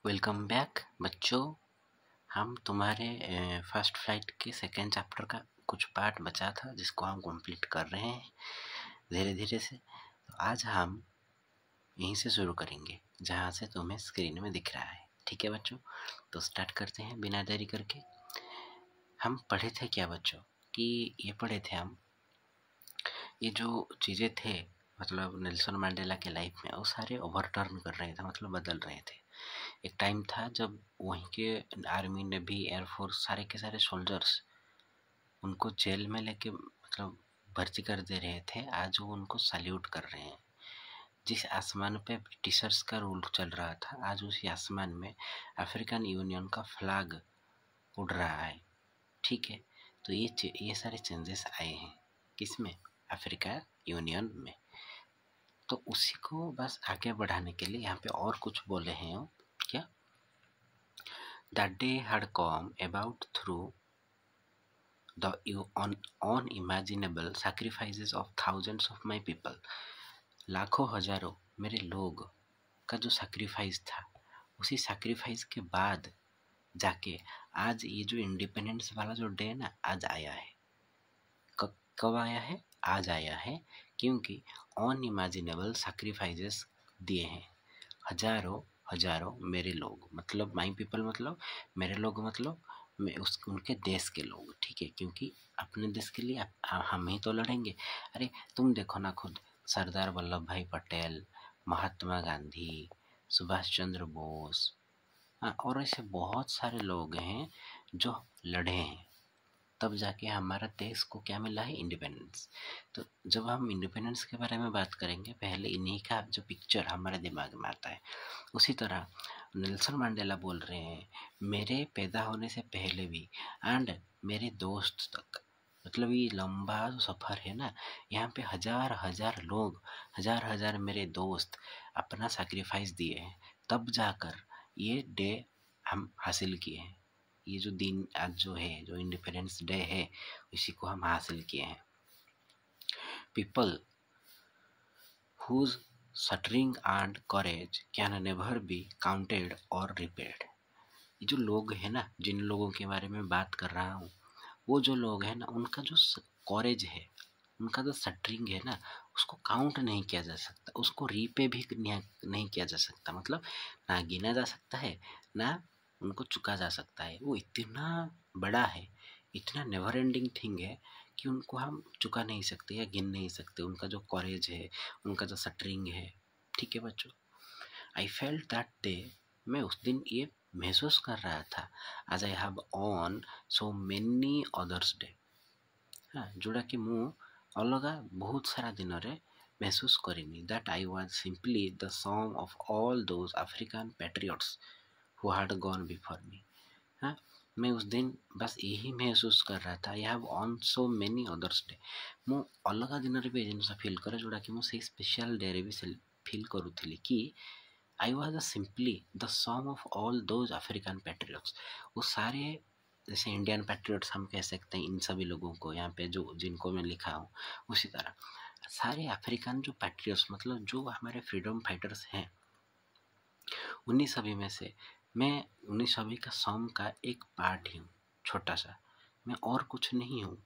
Welcome back बच्चों। हम तुम्हारे फर्स्ट फ्लाइट के सेकेंड चैप्टर का कुछ पार्ट बचा था जिसको हम कंप्लीट कर रहे हैं धीरे धीरे से। तो आज हम यहीं से शुरू करेंगे जहाँ से तुम्हें स्क्रीन में दिख रहा है। ठीक है बच्चों, तो स्टार्ट करते हैं बिना देरी करके। हम पढ़े थे क्या बच्चों कि ये पढ़े थे हम, ये जो चीज़ें थे मतलब नेल्सन मंडेला के लाइफ में वो सारे ओवरटर्न कर रहे थे, मतलब बदल रहे थे। एक टाइम था जब वहीं के आर्मी नेवी एयरफोर्स सारे के सारे सोल्जर्स उनको जेल में लेके मतलब भर्ती कर दे रहे थे। आज वो उनको सैल्यूट कर रहे हैं। जिस आसमान पे ब्रिटिशर्स का रूल चल रहा था, आज उसी आसमान में अफ्रीकन यूनियन का फ्लैग उड़ रहा है। ठीक है, तो ये सारे चेंजेस आए हैं किसमें? अफ्रीका यूनियन में। तो उसी को बस आगे बढ़ाने के लिए यहाँ पे और कुछ बोले हैं वो क्या, That day had come about through the unimaginable sacrifices of thousands of my people। लाखों हजारों मेरे लोग का जो सैक्रिफाइस था, उसी सैक्रिफाइस के बाद जाके आज ये जो इंडिपेंडेंस वाला जो डे ना आज आया है। कब आया है? आज आया है, क्योंकि अनइमेजिनेबल सैक्रिफाइसेस दिए हैं हजारों हजारों मेरे लोग, मतलब माई पीपल, मतलब मेरे लोग, मतलब मैं उनके देश के लोग। ठीक है, क्योंकि अपने देश के लिए हम ही तो लड़ेंगे। अरे तुम देखो ना, खुद सरदार वल्लभ भाई पटेल, महात्मा गांधी, सुभाष चंद्र बोस, हाँ, और ऐसे बहुत सारे लोग हैं जो लड़े हैं, तब जाके हमारा देश को क्या मिला है? इंडिपेंडेंस। तो जब हम इंडिपेंडेंस के बारे में बात करेंगे, पहले इन्हीं का जो पिक्चर हमारे दिमाग में आता है। उसी तरह नेल्सन मंडेला बोल रहे हैं मेरे पैदा होने से पहले भी एंड मेरे दोस्त तक, मतलब ये लंबा जो सफ़र है ना, यहाँ पे हजार हजार लोग, हजार हजार मेरे दोस्त अपना सैक्रिफाइस दिए हैं, तब जाकर ये डे हम हासिल किए हैं। ये जो दिन आज जो है, जो इंडिपेंडेंस डे है, इसी को हम हासिल किए हैं। People whose suffering and courage can never be counted or repaid। ये जो लोग हैं ना, जिन लोगों के बारे में बात कर रहा हूँ, वो जो लोग हैं ना, उनका जो कॉरेज है, उनका जो सटरिंग है ना, उसको काउंट नहीं किया जा सकता, उसको रीपे भी नहीं किया जा सकता। मतलब ना गिना जा सकता है, ना उनको चुका जा सकता है। वो इतना बड़ा है, इतना नेवर एंडिंग थिंग है कि उनको हम चुका नहीं सकते या गिन नहीं सकते। उनका जो कॉरेज है, उनका जो सटरिंग है। ठीक है बच्चों, आई फेल्ट दैट डे, मैं उस दिन ये महसूस कर रहा था, आज I have on so many others day. हाँ, जोड़ा कि मु अलगा बहुत सारा दिन रे महसूस करिनी, that I was simply the sum of all those African patriots who had gone before me. हाँ, मैं उस दिन बस यही महसूस कर रहा था, I have on so many others day. मु अलगा दिन रे भी जिनसा फील करे, जोड़ा कि मु से स्पेशल डे रे भी फील करूथली कि I was simply the sum of all those African patriots. वो सारे, जैसे इंडियन पैट्रियट्स हम कह सकते हैं इन सभी लोगों को यहाँ पे जो जिनको मैं लिखा हूँ, उसी तरह सारे अफ्रीकन जो पैट्रियट्स, मतलब जो हमारे फ्रीडम फाइटर्स हैं, उन्हीं सभी में से मैं उन्हीं सभी का सम का एक पार्ट ही हूँ, छोटा सा। मैं और कुछ नहीं हूँ।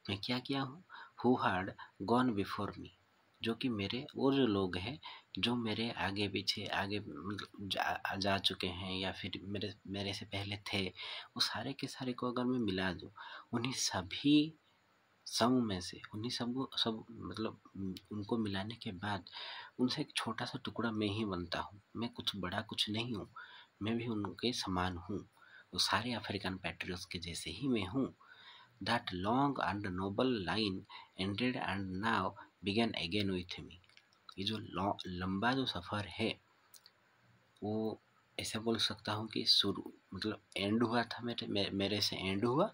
मैं क्या किया हूँ? हु हैड गॉन बिफोर मी, जो कि मेरे वो जो लोग हैं जो मेरे आगे पीछे आगे जा चुके हैं, या फिर मेरे से पहले थे, वो सारे के सारे को अगर मैं मिला दूँ, उन्हीं सभी समूह में से, उन्हीं सब मतलब उनको मिलाने के बाद उनसे एक छोटा सा टुकड़ा मैं ही बनता हूँ। मैं कुछ बड़ा कुछ नहीं हूँ, मैं भी उनके समान हूँ। वो सारे अफ्रीकन पैट्रियट्स के जैसे ही मैं हूँ। That long and noble line ended and now began again with me। ये जो लंबा जो सफ़र है, वो ऐसे बोल सकता हूँ कि शुरू मतलब एंड हुआ था, मेरे से एंड हुआ,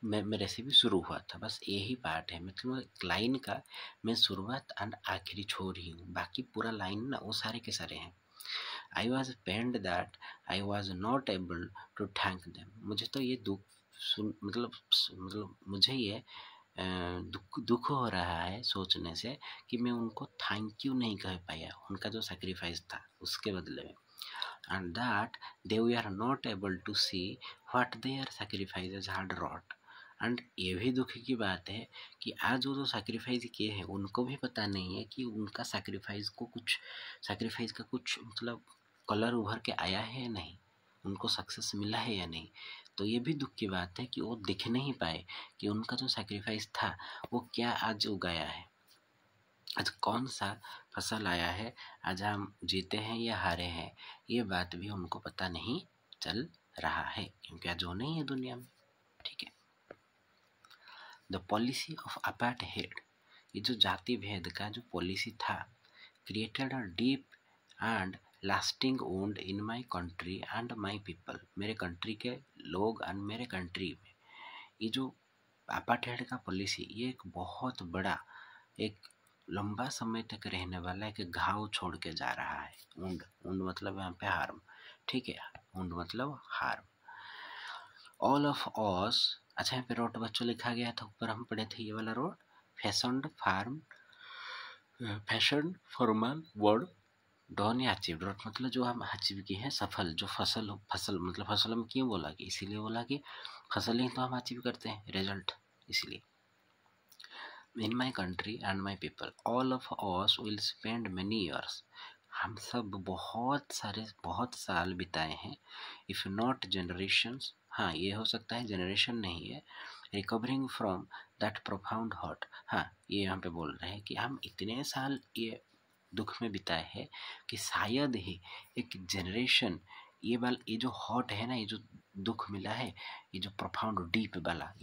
मेरे से भी शुरू हुआ था। बस यही पार्ट है, मतलब लाइन का मैं शुरुआत एंड आखिरी छोर ही हूँ। बाकी पूरा लाइन ना वो सारे के सारे हैं। I was pained that I was not able to thank them. मुझे तो ये दुख मतलब मुझे ये दुख हो रहा है सोचने से कि मैं उनको थैंक यू नहीं कह पाया, उनका जो सेक्रीफाइस था उसके बदले में। and that they were not able to see what their sacrifices had wrought. And ये भी दुख की बात है कि आज वो जो सैक्रिफाइस किए हैं उनको भी पता नहीं है कि उनका सैक्रिफाइस का कुछ मतलब कलर उभर के आया है या नहीं, उनको सक्सेस मिला है या नहीं। तो ये भी दुख की बात है कि वो दिख नहीं पाए कि उनका जो सैक्रिफाइस था वो क्या आज उगाया है, आज कौन सा फसल आया है, आज हम जीते हैं या हारे हैं, ये बात भी उनको पता नहीं चल रहा है क्योंकि आज वो नहीं है दुनिया में। ठीक है। द पॉलिसी ऑफ अपार्थाइड, ये जो जाति भेद का जो पॉलिसी था, created a deep and lasting wound in my country and my people, मेरे कंट्री के लोग एंड मेरे कंट्री में ये जो अपार्थाइड का पॉलिसी, ये एक बहुत बड़ा, एक लंबा समय तक रहने वाला एक घाव छोड़ के जा रहा है। वुंड, वुंड मतलब यहाँ पे हार्म। ठीक है, वुंड मतलब हार्म। ऑल ऑफ अस, अच्छा यहाँ पे रोड बच्चों लिखा गया था, ऊपर हम पढ़े थे ये वाला रोड, फैशन फॉर्मल वर्ड डॉन या अचीव। रोड मतलब जो हम अचीव किए हैं, सफल, जो फसल मतलब फसल हम क्यों बोला कि इसीलिए बोला कि फसल ही तो हम अचीव करते हैं, रिजल्ट, इसलिए। In my country and my people all of us will spend many years, हम सब बहुत साल बिताए हैं। इफ़ नॉट जनरेशंस, हाँ ये हो सकता है जनरेशन नहीं है, recovering from that profound hurt, हाँ ये यहाँ पे बोल रहे हैं कि हम इतने साल ये दुख में बिताए हैं कि शायद ही एक जनरेशन ये जो हॉट है ना, ये जो दुख मिला है, ये जो प्रोफाउंड डीप वाला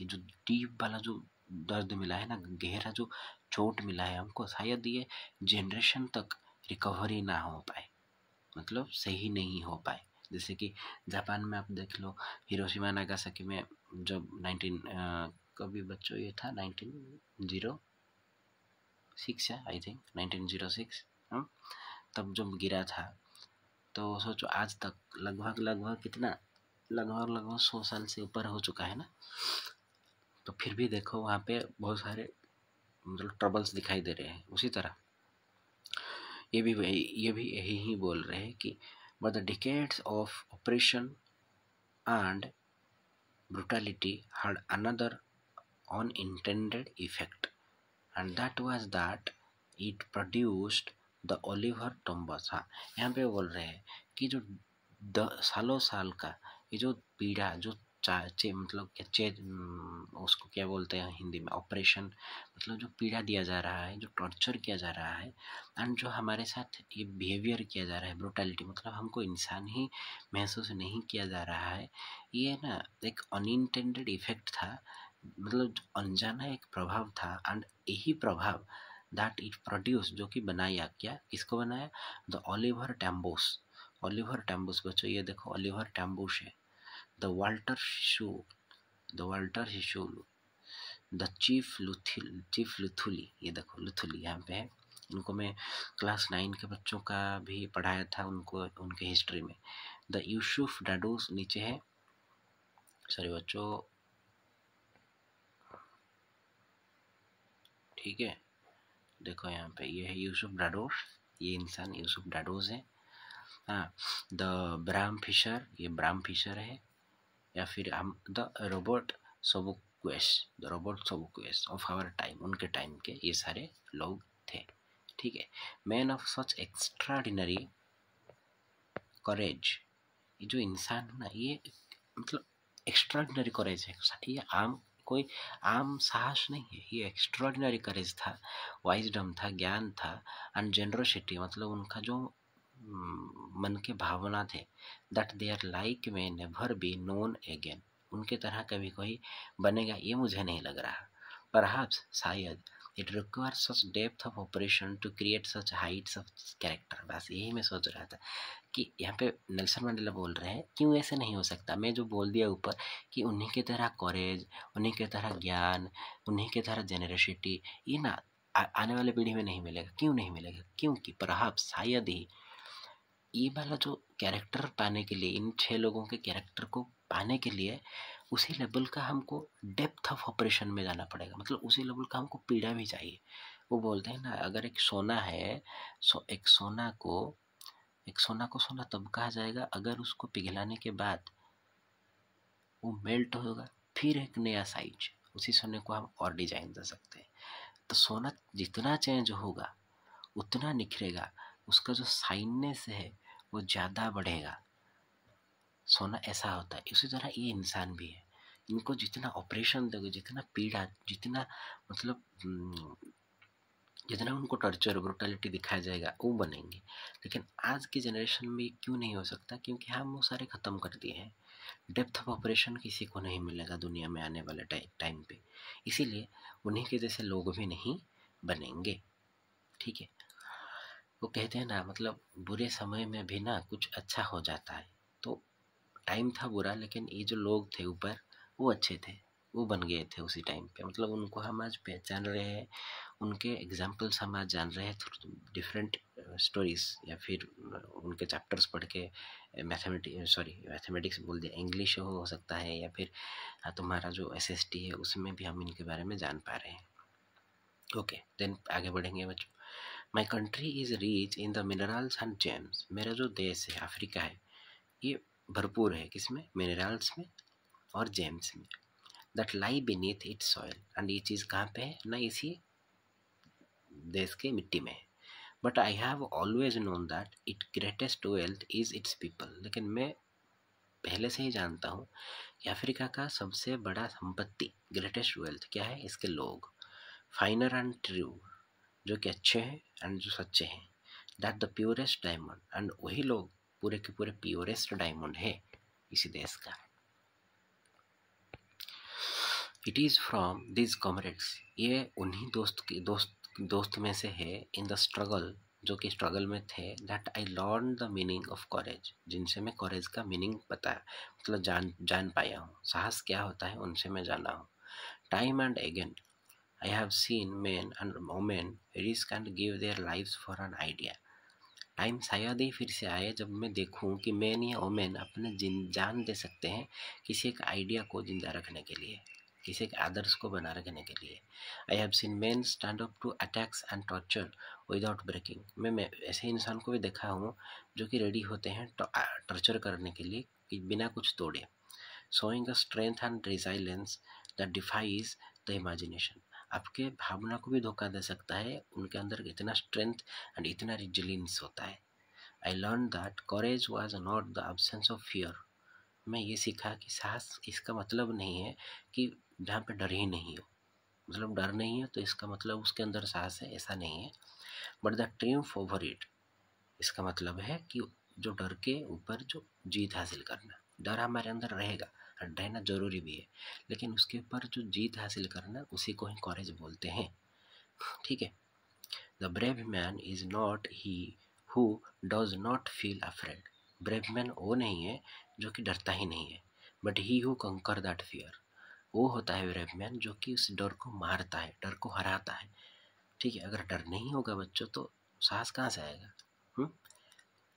जो दर्द मिला है ना, गहरा जो चोट मिला है हमको, शायद ये जनरेशन तक रिकवरी ना हो पाए, मतलब सही नहीं हो पाए। जैसे कि जापान में आप देख लो, हिरोशिमा नागासाकी में जब कभी बच्चों ये था 1906 है आई थिंक 1906, तब जब गिरा था तो सोचो आज तक लगभग कितना, लगभग 100 साल से ऊपर हो चुका है ना। तो फिर भी देखो वहाँ पे बहुत सारे मतलब ट्रबल्स दिखाई दे रहे हैं। उसी तरह ये भी यही ही बोल रहे हैं कि but the decades of operation and brutality had another unintended effect, and that was that it produced the Oliver Tombas। हाँ यहाँ पे बोल रहे हैं कि जो सालों साल का ये जो पीड़ा, जो मतलब उसको क्या बोलते हैं हिंदी में, ऑपरेशन, मतलब जो पीड़ा दिया जा रहा है, जो टॉर्चर किया जा रहा है, एंड जो हमारे साथ ये बिहेवियर किया जा रहा है, ब्रुटैलिटी मतलब हमको इंसान ही महसूस नहीं किया जा रहा है, ये ना एक अनइंटेंडेड इफेक्ट था, मतलब अनजाना एक प्रभाव था। एंड यही प्रभाव दैट इट प्रोड्यूस, जो कि बनाया, क्या किसको बनाया, द ओलिवर टैम्बूस बच्चों ये देखो ओलिवर टैम्बूस है, द वाल्टर शिशु, द चीफ लुथुली, ये देखो लुथुली यहाँ पे है, उनको मैं क्लास 9 के बच्चों का भी पढ़ाया था, उनको उनके हिस्ट्री में। द यूसुफ डाडूस नीचे है, सॉरी बच्चों, ठीक है, देखो यहाँ पे ये है यूसुफ डाडोस, ये इंसान यूसुफ डाडोस है। हाँ, द ब्राम फिशर, ये ब्राम फिशर है, या फिर हम the Robert Sobukwe of our time, उनके टाइम के ये सारे लोग थे। ठीक है, man of such extraordinary courage, ये जो इंसान है ना, ये मतलब एक्स्ट्राऑर्डिनरी करेज है, ये कोई आम साहस नहीं है, ये एक्स्ट्राऑर्डिनरी करेज था, वाइजडम था, ज्ञान था, एंड जेनरोसिटी मतलब उनका जो मन के भावना थे, दैट देयर लाइक में नेवर बी नोन अगेन, उनके तरह कभी कोई बनेगा ये मुझे नहीं लग रहा। परहैप्स, शायद, it requires such depth of operation to create such heights of character, बस यही मैं सोच रहा था कि यहाँ पे नेल्सन मंडेला बोल रहे हैं क्यों ऐसे नहीं हो सकता, मैं जो बोल दिया ऊपर कि उन्हीं की तरह करेज, उन्हीं की तरह ज्ञान, उन्हीं की तरह जेनरसिटी, ये ना आने वाले पीढ़ी में नहीं मिलेगा। क्यों नहीं मिलेगा, क्योंकि परहैप्स, शायद ही ये वाला जो कैरेक्टर पाने के लिए, इन 6 लोगों के कैरेक्टर को पाने के लिए उसी लेवल का हमको डेप्थ ऑफ ऑपरेशन में जाना पड़ेगा, मतलब उसी लेवल का हमको पीड़ा भी चाहिए। वो बोलते हैं ना, अगर एक सोना है, एक सोना को एक सोना को सोना तब कहा जाएगा अगर उसको पिघलाने के बाद वो मेल्ट होगा, फिर एक नया साइज, उसी सोने को हम और डिजाइन दे सकते हैं। तो सोना जितना चेंज होगा उतना निखरेगा, उसका जो शाइननेस है वो ज़्यादा बढ़ेगा। सोना ऐसा होता है। इसी तरह ये इंसान भी है, इनको जितना ऑपरेशन दोगे, जितना पीड़ा, जितना मतलब जितना उनको टॉर्चर ब्रुटलिटी दिखाया जाएगा वो बनेंगे। लेकिन आज की जनरेशन में क्यों नहीं हो सकता? क्योंकि हम वो सारे ख़त्म कर दिए हैं। डेप्थ ऑफ ऑपरेशन किसी को नहीं मिलेगा दुनिया में आने वाले टाइम पे, इसीलिए उन्हीं के जैसे लोग भी नहीं बनेंगे। ठीक है, वो कहते हैं ना, मतलब बुरे समय में भी ना कुछ अच्छा हो जाता है। तो टाइम था बुरा, लेकिन ये जो लोग थे ऊपर वो अच्छे थे, वो बन गए थे उसी टाइम पे। मतलब उनको हम आज पहचान रहे हैं, उनके एग्जाम्पल्स हम आज जान रहे हैं थ्रू डिफरेंट स्टोरीज, या फिर उनके चैप्टर्स पढ़ के। मैथमेटिक्स बोल दिया, इंग्लिश हो सकता है, या फिर तुम्हारा जो SST है उसमें भी हम इनके बारे में जान पा रहे हैं। ओके, देन आगे बढ़ेंगे बच्चों। My country is rich in the minerals and James. मेरा जो देश है अफ्रीका है, ये भरपूर है किसमें? मिनरल्स में और जेम्स में। That lie beneath it's soil. And ये चीज़ कहाँ पे है ना? इसी देश के मिट्टी में है। But I have always known that it greatest wealth is it's people. लेकिन मैं पहले से ही जानता हूँ कि अफ्रीका का सबसे बड़ा संपत्ति, ग्रेटेस्ट वेल्थ क्या है? इसके लोग। फाइनर एंड ट्रू, जो कि अच्छे हैं एंड जो सच्चे हैं। That the purest diamond, and वही लोग पूरे के पूरे प्योरेस्ट डायमंड है इसी देश का। It is from this comrades, ये उन्हीं दोस्त में से है। इन द स्ट्रगल, जो कि स्ट्रगल में थे। That I learn the meaning of courage, जिनसे मैं कॉरेज का मीनिंग पता है, मतलब जान पाया हूँ। साहस क्या होता है उनसे मैं जाना हूँ। Time and again I have scene men and women risk and give their lives for an idea. Time शायद ही फिर से आए जब मैं देखूं कि मैन या वुमेन अपने जान दे सकते हैं किसी एक आइडिया को जिंदा रखने के लिए, किसी एक आदर्श को बना रखने के लिए। I have seen men stand up to attacks and torture without breaking. मैं ऐसे इंसान को भी देखा हूँ जो कि रेडी होते हैं टॉर्चर करने के लिए कि बिना कुछ तोड़े। Showing a strength and resilience that defies the imagination. आपके भावना को भी धोखा दे सकता है, उनके अंदर इतना स्ट्रेंथ एंड इतना रिजिलेंस होता है। I learn that courage was not the absence of fear. मैं ये सीखा कि साहस इसका मतलब नहीं है कि जहाँ पे डर ही नहीं हो, मतलब डर नहीं है तो इसका मतलब उसके अंदर साहस है, ऐसा नहीं है। But the Triumph over it, इसका मतलब है कि जो डर के ऊपर जो जीत हासिल करना। डर हमारे अंदर रहेगा और रहना जरूरी भी है, लेकिन उसके ऊपर जो जीत हासिल करना उसी को ही कॉरेज बोलते हैं। ठीक है। The brave man is not he who does not feel afraid. Brave man वो नहीं है जो कि डरता ही नहीं है, बट ही हु कंकर दैट फियर। वो होता है ब्रेव मैन जो कि उस डर को मारता है, डर को हराता है। ठीक है, अगर डर नहीं होगा बच्चों तो साहस कहाँ से आएगा?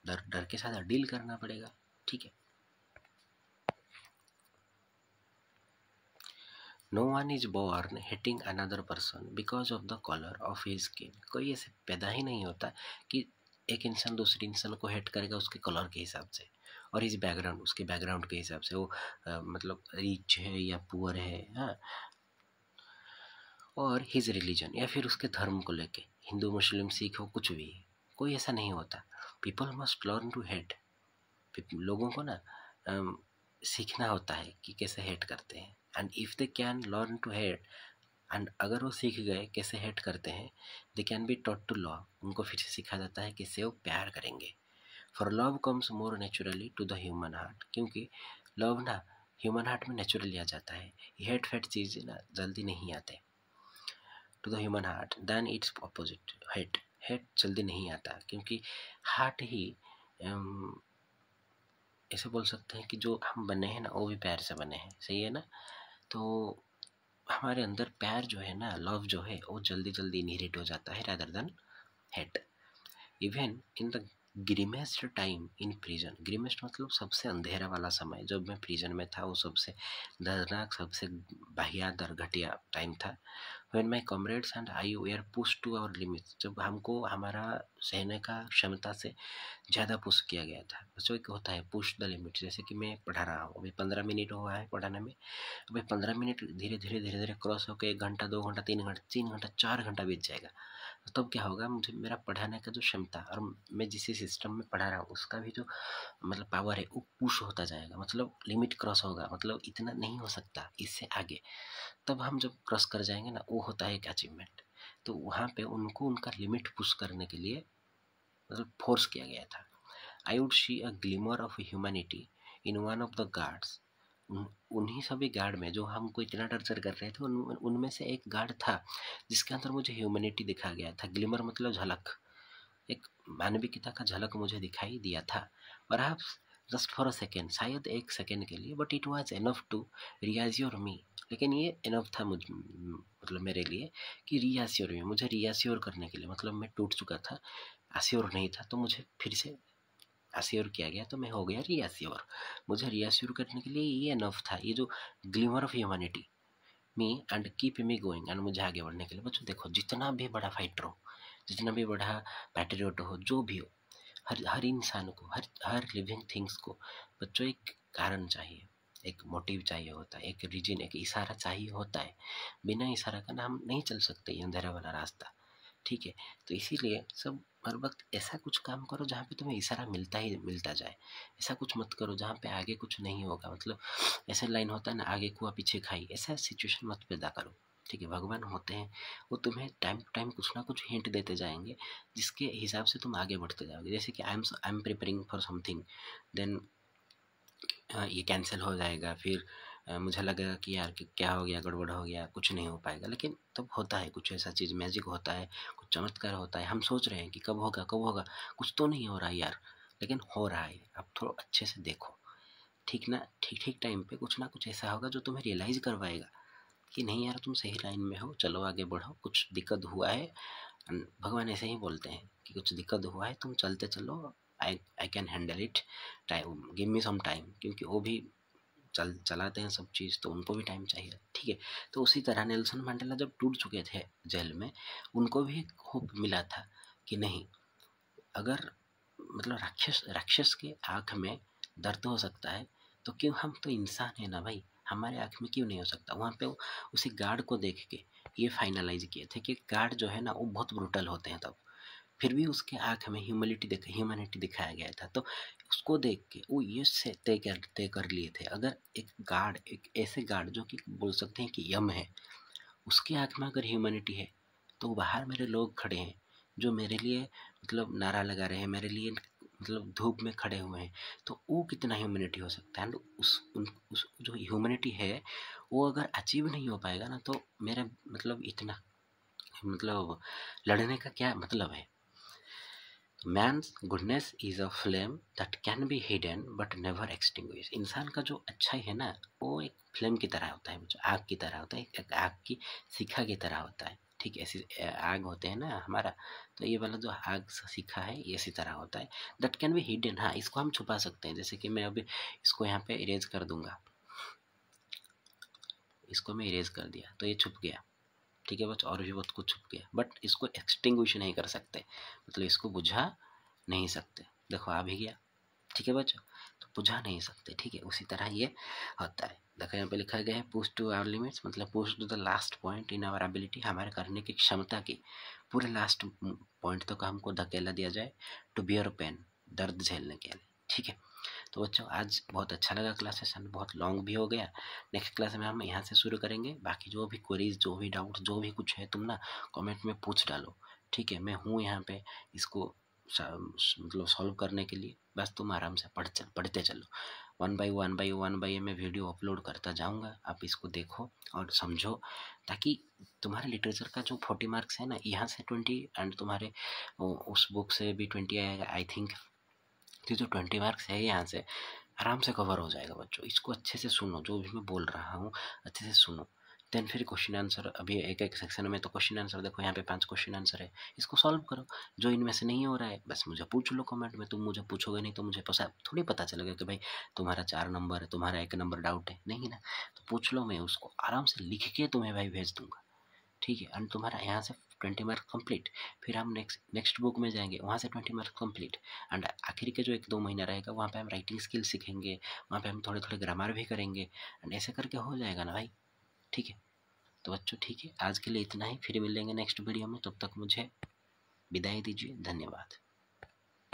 डर के साथ डील करना पड़ेगा। ठीक है। No one is born hating another person because of the colour of his skin. कोई ऐसे पैदा ही नहीं होता कि एक इंसान दूसरे इंसान को हेट करेगा उसके कलर के हिसाब से और इस बैकग्राउंड, उसके बैकग्राउंड के हिसाब से। वो मतलब रिच है या पुअर है, हाँ, और हिज रिलीजन या फिर उसके धर्म को लेके, हिंदू मुस्लिम सिख हो कुछ भी, कोई ऐसा नहीं होता। People must learn to hate. लोगों को ना सीखना होता है कि कैसे हेट करते हैं। And if they can learn to hate, and अगर वो सीख गए कैसे हेट करते हैं, they can be taught to love. उनको फिर से सिखा जाता है किससे वो प्यार करेंगे। For love comes more naturally to the human heart, क्योंकि लव ना ह्यूमन हार्ट में नेचुरली आ जाता है। हेट फेट चीज़ें ना जल्दी नहीं आते to the human heart than it's opposite. Hate hate जल्दी नहीं आता क्योंकि हार्ट ही ऐसे बोल सकते हैं कि जो हम बने हैं ना वो भी प्यार से बने हैं, सही है ना? तो हमारे अंदर प्यार जो है ना, लव जो है, वो जल्दी जल्दी इनहेरिट हो जाता है rather than hate. Even in the grimmest time in prison, grimmest मतलब सबसे अंधेरा वाला समय, जब मैं प्रिजन में था वो सबसे दर्दनाक, सबसे वाहियात और घटिया टाइम था। When my comrades and I were push to our limits, जब हमको हमारा सहने का क्षमता से ज़्यादा पुश किया गया था। बच्चों एक होता है पुश द लिमिट, जैसे कि मैं पढ़ा रहा हूँ, अभी 15 मिनट हुआ है पढ़ाने में, अभी 15 मिनट धीरे धीरे क्रॉस होकर 1 घंटा, 2 घंटा, 3 घंटा, 4 घंटा बीत जाएगा। तब क्या होगा, मुझे मेरा पढ़ाने का जो क्षमता और मैं जिस सिस्टम में पढ़ा रहा हूँ उसका भी जो मतलब पावर है वो पुश होता जाएगा, मतलब लिमिट क्रॉस होगा, मतलब इतना नहीं हो सकता इससे आगे। तब हम जब क्रॉस कर जाएंगे ना, वो होता है एक अचीवमेंट। तो वहाँ पे उनको उनका लिमिट पुश करने के लिए मतलब फोर्स किया गया था। I would see a glimmer of humanity in one of the guards, उन्हीं सभी गार्ड में जो हमको इतना टर्चर कर रहे थे उनमें से एक गार्ड था जिसके अंदर मुझे ह्यूमैनिटी दिखा गया था। ग्लिमर मतलब झलक, एक मानविकता का झलक मुझे दिखाई दिया था। Perhaps just for a second, शायद एक सेकेंड के लिए, but it was enough to reassure me, लेकिन ये इनफ था मतलब मेरे लिए कि रियाश्योर मी, मुझे रियाश्योर करने के लिए, मतलब मैं टूट चुका था, आश्योर नहीं था, तो मुझे फिर से आश्योर किया गया, तो मैं हो गया रियाश्योर। मुझे रियाश्योर करने के लिए ये इनफ था, ये जो glimmer of humanity me and keep me going, and मुझे आगे बढ़ने के लिए। बच्चों देखो, जितना भी बड़ा फाइटर हो, जितना भी बड़ा पैट्रियोट हो, जो भी हो, हर हर इंसान को, हर लिविंग थिंग्स को बच्चों एक कारण चाहिए, एक मोटिव चाहिए होता है, एक रीजन, एक इशारा चाहिए होता है। बिना इशारा का ना हम नहीं चल सकते ये अंधेरा वाला रास्ता, ठीक है। तो इसीलिए सब हर वक्त ऐसा कुछ काम करो जहाँ पे तुम्हें इशारा मिलता ही मिलता जाए। ऐसा कुछ मत करो जहाँ पे आगे कुछ नहीं होगा, मतलब ऐसे लाइन होता है ना, आगे कुआ पीछे खाई, ऐसा सिचुएशन मत पैदा करो, ठीक है। भगवान होते हैं, वो तुम्हें टाइम टू टाइम कुछ ना कुछ हिंट देते जाएंगे जिसके हिसाब से तुम आगे बढ़ते जाओगे। जैसे कि I am preparing for something, then ये कैंसिल हो जाएगा, फिर मुझे लगेगा कि यार कि क्या हो गया, गड़बड़ हो गया, कुछ नहीं हो पाएगा, लेकिन तब होता है कुछ ऐसा चीज़, मैजिक होता है, कुछ चमत्कार होता है। हम सोच रहे हैं कि कब होगा कब होगा, कुछ तो नहीं हो रहा है यार, लेकिन हो रहा है। अब थोड़ा अच्छे से देखो, ठीक ना, ठीक ठीक टाइम पे कुछ ना कुछ ऐसा होगा जो तुम्हें रियलाइज़ करवाएगा कि नहीं यार तुम सही लाइन में हो, चलो आगे बढ़ो, कुछ दिक्कत हुआ है। भगवान ऐसे ही बोलते हैं कि कुछ दिक्कत हुआ है, तुम चलते चलो, I can handle it, time give me some time, क्योंकि वो भी चलाते हैं सब चीज़, तो उनको भी टाइम चाहिए, ठीक है। तो उसी तरह नेल्सन मंडेला जब टूट चुके थे जेल में, उनको भी एक होप मिला था कि नहीं, अगर मतलब राक्षस राक्षस के आँख में दर्द हो सकता है, तो क्यों, हम तो इंसान है ना भाई, हमारे आँख में क्यों नहीं हो सकता। वहाँ पे उसी गार्ड को देख के ये फाइनलाइज किए थे कि गार्ड जो है ना वो बहुत ब्रूटल होते हैं, तब फिर भी उसके आँख में ह्यूमैनिटी दिखाया गया था। तो उसको देख के वो ये से तय कर लिए थे, अगर एक गार्ड, एक ऐसे गार्ड जो कि बोल सकते हैं कि यम है, उसके आँख में अगर ह्यूमैनिटी है, तो बाहर मेरे लोग खड़े हैं जो मेरे लिए मतलब नारा लगा रहे हैं, मेरे लिए मतलब धूप में खड़े हुए हैं, तो वो कितना ह्यूमैनिटी हो सकता है। एंड उस जो ह्यूमैनिटी है वो अगर अचीव नहीं हो पाएगा ना, तो मेरा मतलब इतना मतलब लड़ने का क्या मतलब है। Man's goodness is a flame that can be hidden but never extinguish. इंसान का जो अच्छा है ना, वो एक फ्लेम की तरह होता है, जो आग की तरह होता है, एक आग की शिखा की तरह होता है, ठीक है। ऐसी आग होते हैं ना हमारा, तो ये वाला जो आग शिखा है ये इसी तरह होता है। दैट कैन बी हिडन, हाँ इसको हम छुपा सकते हैं। जैसे कि मैं अभी इसको यहाँ पे इरेज कर दूंगा, इसको मैं इरेज कर दिया तो ये छुप गया, ठीक है बच्चों, और भी बहुत कुछ छुप गया, बट इसको एक्सटिंग्विश नहीं कर सकते, मतलब इसको बुझा नहीं सकते। देखो आ भी गया, ठीक है बच्चों, तो बुझा नहीं सकते, ठीक है। उसी तरह ये होता है। देखो यहाँ पे लिखा गया है पुश टू आवर लिमिट्स, मतलब push to the last point in our ability, हमारे करने की क्षमता की पूरे लास्ट पॉइंट तक हमको धकेला दिया जाए, टू बियर पेन, दर्द झेलने के लिए, ठीक है। तो बच्चों आज बहुत अच्छा लगा क्लास सेशन, बहुत लॉन्ग भी हो गया। नेक्स्ट क्लास में हम यहाँ से शुरू करेंगे, बाकी जो भी क्वेरीज, जो भी डाउट, जो भी कुछ है तुम ना कमेंट में पूछ डालो, ठीक है। मैं हूँ यहाँ पे इसको मतलब सॉल्व करने के लिए, बस तुम आराम से पढ़ते चलो। वन बाई मैं वीडियो अपलोड करता जाऊँगा, आप इसको देखो और समझो, ताकि तुम्हारे लिटरेचर का जो 40 मार्क्स है ना, यहाँ से 20 एंड तुम्हारे उस बुक से भी 20 आएगा आई थिंक। तो जो 20 मार्क्स है यहाँ से आराम से कवर हो जाएगा बच्चों। इसको अच्छे से सुनो, जो भी मैं बोल रहा हूँ अच्छे से सुनो, देन फिर क्वेश्चन आंसर, अभी एक एक सेक्शन में तो क्वेश्चन आंसर देखो, यहाँ पे 5 क्वेश्चन आंसर है, इसको सॉल्व करो। जो इनमें से नहीं हो रहा है बस मुझे पूछ लो कमेंट में। तुम मुझे पूछोगे नहीं तो मुझे थोड़ी पता चलेगा कि भाई तुम्हारा 4 नंबर है, तुम्हारा 1 नंबर डाउट है, नहीं ना। तो पूछ लो, मैं उसको आराम से लिख के तुम्हें भाई भेज दूंगा, ठीक है। एंड तुम्हारा यहाँ से 20 मार्क्स कंप्लीट। फिर हम नेक्स्ट बुक में जाएंगे, वहाँ से 20 मार्क्स कंप्लीट। एंड आखिर के जो 1-2 महीना रहेगा वहाँ पे हम राइटिंग स्किल सीखेंगे, वहाँ पे हम थोड़े थोड़े ग्रामर भी करेंगे, एंड ऐसे करके हो जाएगा ना भाई, ठीक है। तो बच्चों ठीक है, आज के लिए इतना ही, फिर मिलेंगे नेक्स्ट वीडियो में, तब तक मुझे विदाई दीजिए, धन्यवाद।